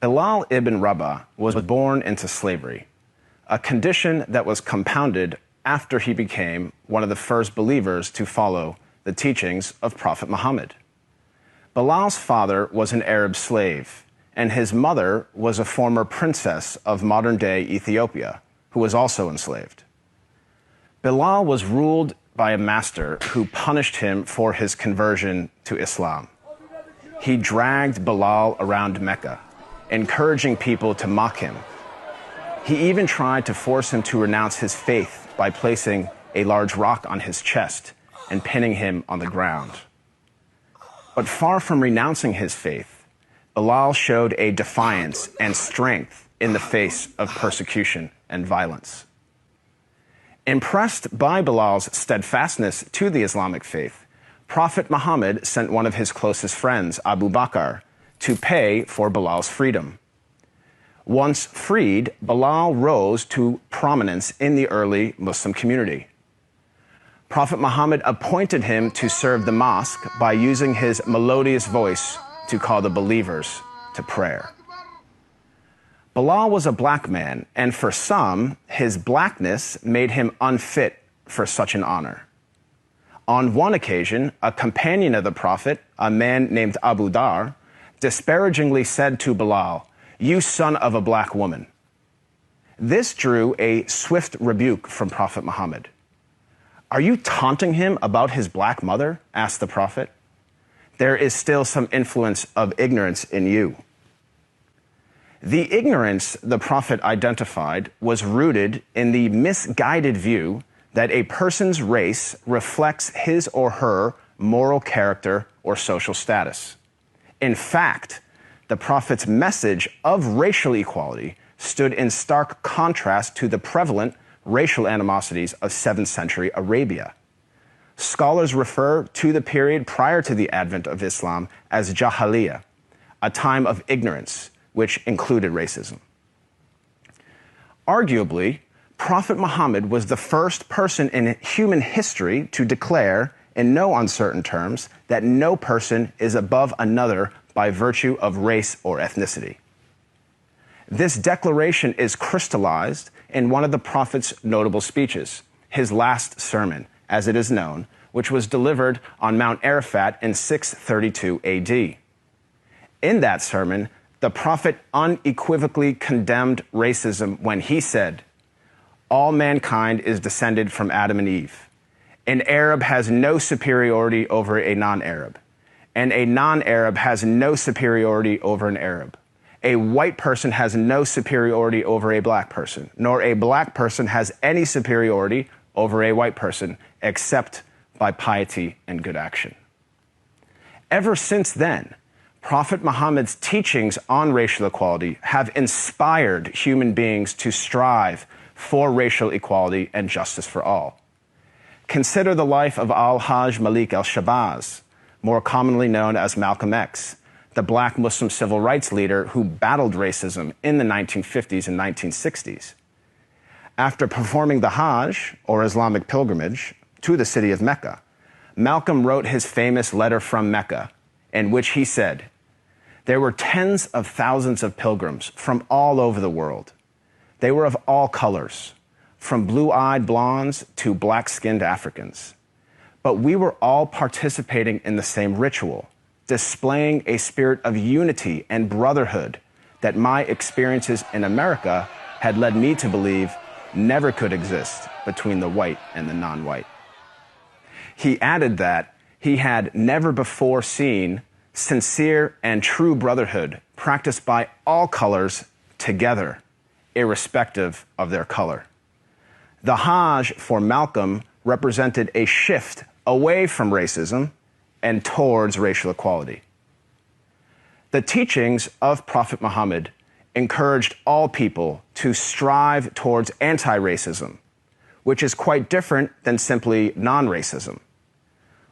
Bilal ibn Rabah was born into slavery, a condition that was compounded after he became one of the first believers to follow the teachings of Prophet Muhammad. Bilal's father was an Arab slave, and his mother was a former princess of modern-day Ethiopia, who was also enslaved. Bilal was ruled by a master who punished him for his conversion to Islam. He dragged Bilal around Mecca, encouraging people to mock him. He even tried to force him to renounce his faith by placing a large rock on his chest and pinning him on the ground. But far from renouncing his faith, Bilal showed a defiance and strength in the face of persecution and violence. Impressed by Bilal's steadfastness to the Islamic faith, Prophet Muhammad sent one of his closest friends, Abu Bakr, to pay for Bilal's freedom. Once freed, Bilal rose to prominence in the early Muslim community. Prophet Muhammad appointed him to serve the mosque by using his melodious voice to call the believers to prayer. Bilal was a black man, and for some, his blackness made him unfit for such an honor. On one occasion, a companion of the Prophet, a man named Abu Dar, disparagingly said to Bilal, "You son of a black woman." This drew a swift rebuke from Prophet Muhammad. "Are you taunting him about his black mother?" asked the Prophet. "There is still some influence of ignorance in you." The ignorance the Prophet identified was rooted in the misguided view that a person's race reflects his or her moral character or social status. In fact, the Prophet's message of racial equality stood in stark contrast to the prevalent racial animosities of 7th century Arabia. Scholars refer to the period prior to the advent of Islam as Jahiliyyah, a time of ignorance, which included racism. Arguably, Prophet Muhammad was the first person in human history to declare, in no uncertain terms, that no person is above another by virtue of race or ethnicity. This declaration is crystallized in one of the Prophet's notable speeches, his last sermon, as it is known, which was delivered on Mount Arafat in 632 AD. In that sermon, the Prophet unequivocally condemned racism when he said, "All mankind is descended from Adam and Eve. An Arab has no superiority over a non-Arab, and a non-Arab has no superiority over an Arab. A white person has no superiority over a black person, nor a black person has any superiority over a white person, except by piety and good action." Ever since then, Prophet Muhammad's teachings on racial equality have inspired human beings to strive for racial equality and justice for all. Consider the life of Al-Hajj Malik al-Shabazz, more commonly known as Malcolm X, the black Muslim civil rights leader who battled racism in the 1950s and 1960s. After performing the Hajj, or Islamic pilgrimage, to the city of Mecca, Malcolm wrote his famous letter from Mecca, in which he said, "There were tens of thousands of pilgrims from all over the world. They were of all colors, from blue-eyed blondes to black-skinned Africans. But we were all participating in the same ritual, displaying a spirit of unity and brotherhood that my experiences in America had led me to believe never could exist between the white and the non-white." He added that he had never before seen sincere and true brotherhood practiced by all colors together, irrespective of their color. The Hajj for Malcolm represented a shift away from racism and towards racial equality. The teachings of Prophet Muhammad encouraged all people to strive towards anti-racism, which is quite different than simply non-racism.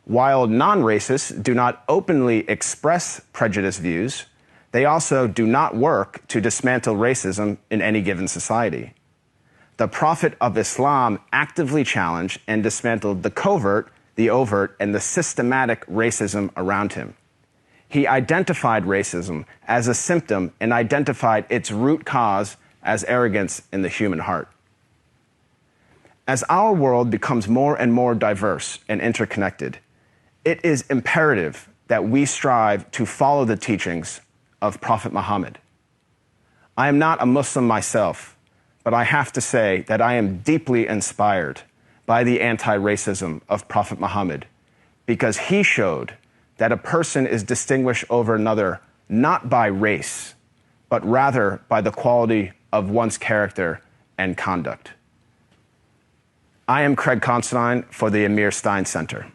While non-racists do not openly express prejudiced views, they also do not work to dismantle racism in any given society. The Prophet of Islam actively challenged and dismantled the covert, the overt, and the systematic racism around him. He identified racism as a symptom and identified its root cause as arrogance in the human heart. As our world becomes more and more diverse and interconnected, it is imperative that we strive to follow the teachings of Prophet Muhammad. I am not a Muslim myself, but I have to say that I am deeply inspired by the anti-racism of Prophet Muhammad, because he showed that a person is distinguished over another not by race, but rather by the quality of one's character and conduct. I am Craig Constantine for the Amir Stein Center.